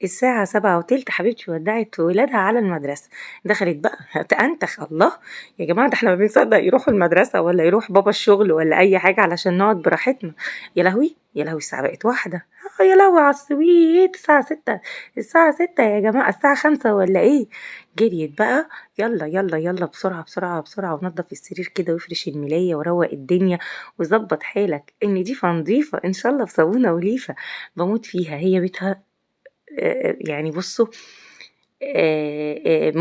الساعة 7:15 حبيبتي ودعت ولادها على المدرسة، دخلت بقى تأنتخ. الله يا جماعة، ده احنا ما بنصدق يروحوا المدرسة ولا يروح بابا الشغل ولا أي حاجة علشان نقعد براحتنا. يا لهوي يا لهوي، الساعة بقت 1. يا لهوي على السويت، الساعة 6. الساعة 6 يا جماعة، الساعة 5 ولا ايه؟ جريت بقى، يلا يلا يلا بسرعة بسرعة بسرعة، ونضف السرير كده وافرش الملاية وروق الدنيا وظبط حالك. النضيفة نضيفة إن شاء الله بصابونة وليفة. بموت فيها، هي بيتها. يعني بصوا،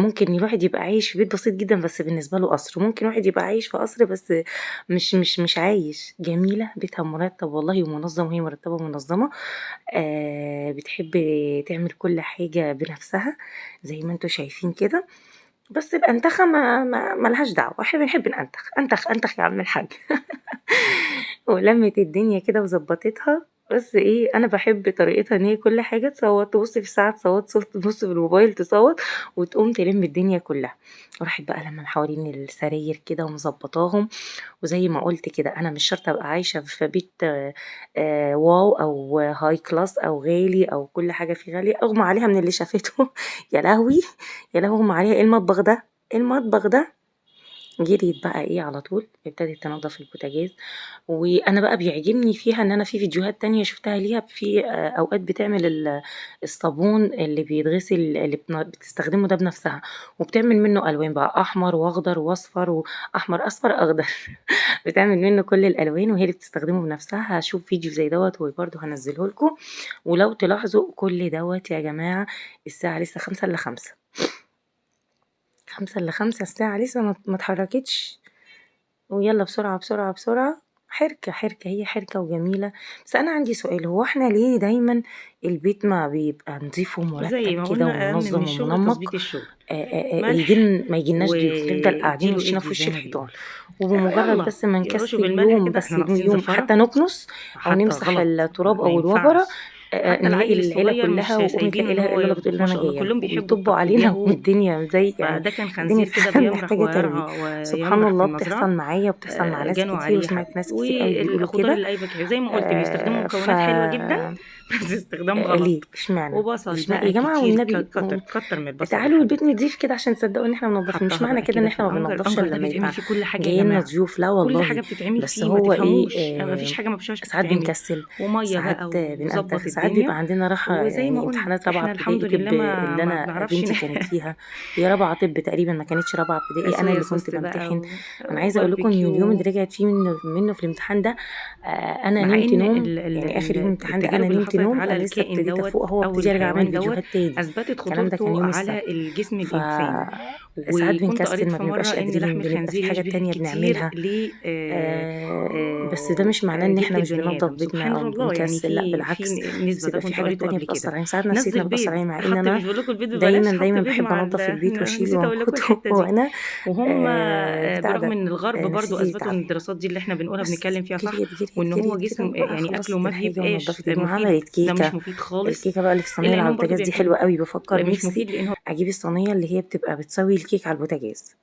ممكن الواحد يبقى عايش في بيت بسيط جدا بس بالنسبة له قصر، ممكن واحد يبقى عايش في قصر بس مش عايش. جميلة، بيتها مرتب والله ومنظم، وهي مرتبة ومنظمة. بتحب تعمل كل حاجة بنفسها زي ما انتوا شايفين كده. بس الأنتخة ما ملهاش دعوة، احنا بنحب نأنتخ. أنتخ أنتخ يا عم الحاج. ولمت الدنيا كده وظبطتها. بس ايه، انا بحب طريقتها ان هي كل حاجه تصوت، تبص في الساعه تصوت، تبص في الموبايل تصوت، وتقوم تلم الدنيا كلها. وراحت بقى لما حوالين السراير كده ومظبطاهم. وزي ما قلت كده، انا مش شرط ابقى عايشه في بيت واو او هاي كلاس او غالي او كل حاجه فيه غاليه، اغمى عليها من اللي شافته. يا لهوي يا لهوي، اغمى عليها. إيه المطبخ ده؟ إيه المطبخ ده؟ جريت بقى ايه على طول، ابتدت تنظف البوتاجاز. وانا بقى بيعجبني فيها ان انا في فيديوهات تانية شفتها ليها، في اوقات بتعمل الصابون اللي بيتغسل اللي بتستخدمه ده بنفسها، وبتعمل منه الوان بقى، احمر واخضر واصفر، واحمر اصفر اخضر. بتعمل منه كل الالوان وهي اللي بتستخدمه بنفسها. هشوف فيديو زي دوت وبرده هنزله لكم. ولو تلاحظوا كل دوت يا جماعة، الساعة لسه 5:55. 5:55 الساعة لسه ما اتحركتش. ويلا بسرعة بسرعة بسرعة. حركة حركة، هي حركة وجميلة. بس أنا عندي سؤال، هو احنا ليه دايما البيت ما بيبقى نظيف ومرتب زي ما كده قلنا، أهم من ومنظم الشغل ومنمق؟ تظبيط الشغل. ملح ما يجيلناش ضيوف، نفضل قاعدين واديله وشنا في ادي وش زي ما الحيطان. بيقولوا. وبمجرد يلا بس ما يرشوا نكسل بالملح يوم، كده، بس احنا ناقصين يوم زفرة. حتى نكنس أو حتى نمسح غلط، التراب ما أو الوبرة، ينفعش. حتى نلاقي العيل العيلة الصغير كلها مش وقومت لا سايبينه ان إله هو إلا الله بتقول ما أنا شاء الله جاية، كلهم بيحبوا ويطبوا الطفل علينا. اليهو. والدنيا زي يعني فده كان الدنيا خنزير كده فعلا بيمرح محتاجة ترويق. ويرعى سبحان ويمرح في الله، بتحصل المزرعة. معايا وبتحصل مع ناس جانوا كتير، عليه وسمعت حد، ناس كتير قوي بيقولوا والخضار كده. اللي قايبك زي ما قلت بيستخدموا ف مكونات حلوة جدا. بس استخدام ليه غلط. اشمعنى؟ وبصل اشمعنى يا بقى جماعة كتير، والنبي؟ كتر كتر من البصل يا تعالوا البيت حبيبتي. نضيف كده عشان تصدقوا ان احنا ما بننضف. مش حطها معنى بقى كده ان كده في احنا ما الانجر، بننضفش الانجر الا ده لما بيتعمل يبقى فيه كل حاجه يا جاي لنا جماعه. ضيوف. لا كل والله. حاجه بتتعمل بس فيه ما هو ايه، تفهموش، ما فيش حاجه ما فيهاش ساعات بتتعمل. بنكسل، وميه ساعات بقى بنأنتخ، وظبط ساعات الدنيا. بيبقى عندنا راحة. وزي ما يعني قلنا امتحانات رابعة احنا ابتدائي الحمد طب لله ما اللي ما انا بنعرفش بنتي كانت فيها، هي رابعة طب تقريبا، ما كانتش رابعة ابتدائي، انا صويا اللي كنت صوص بقى بمتحن. انا عايزة اقول لكم ان اليوم وباربيكيو. اللي رجعت فيه منه في الامتحان ده، انا مع نمت ان نوم. يعني اخر يوم امتحان ده انا التجارب اللي نمت حصلت نوم، على انا لسه الكائن ابتديت دوت افوق اهو، او ابتدي ارجع اعمل الحيوان دوت فيديوهات تاني. اثبتت الكلام ده كان خطورته يوم على السبت. الجسم الانساني. فساعات وكنت قريت بنكسل، ما في بنبقاش مره ان قادرين، لحم بنبقى في الخنزير حاجات يشبه تانية كتير بنعملها. ل بس ده مش معناه ان جلد احنا مش البني بننظف ادم. بيتنا سبحان او الله، يعني بنكسل، لا في بالعكس. نسبه بس ده يبقى في كنت حاجات قريته تانية قبل بتأثر كده. علينا، ساعات نفسيتنا نزل بتأثر بيض، علينا، مع ان حط انا مش بقول لكم البيض دايما ببلاش، حط دايما بيض بحب مع انضف البيت واشيل نسيت اقول لكم وانكت. الحته دي. وانا وهم بتاع برغم ده، ان الغرب برضو نفسيتي اثبتوا ان تتعبني. الدراسات دي اللي احنا بنقولها بس بنتكلم فيها صح، جريت جريت وان هو جريت كده جسم بقى، يعني اكله خلصت ما الحاجة بيبقاش ونضفت الدنيا مفيد، وعملت ده مش كيكة. مفيد خالص. الكيكة بقى اللي في الصينية الا اللي ان على هو برضو البوتاجاز دي حلوة قوي، لا بفكر مش نفسي مفيد لان هو اجيب الصينية اللي هي بتبقى بتسوي الكيك على البوتاجاز.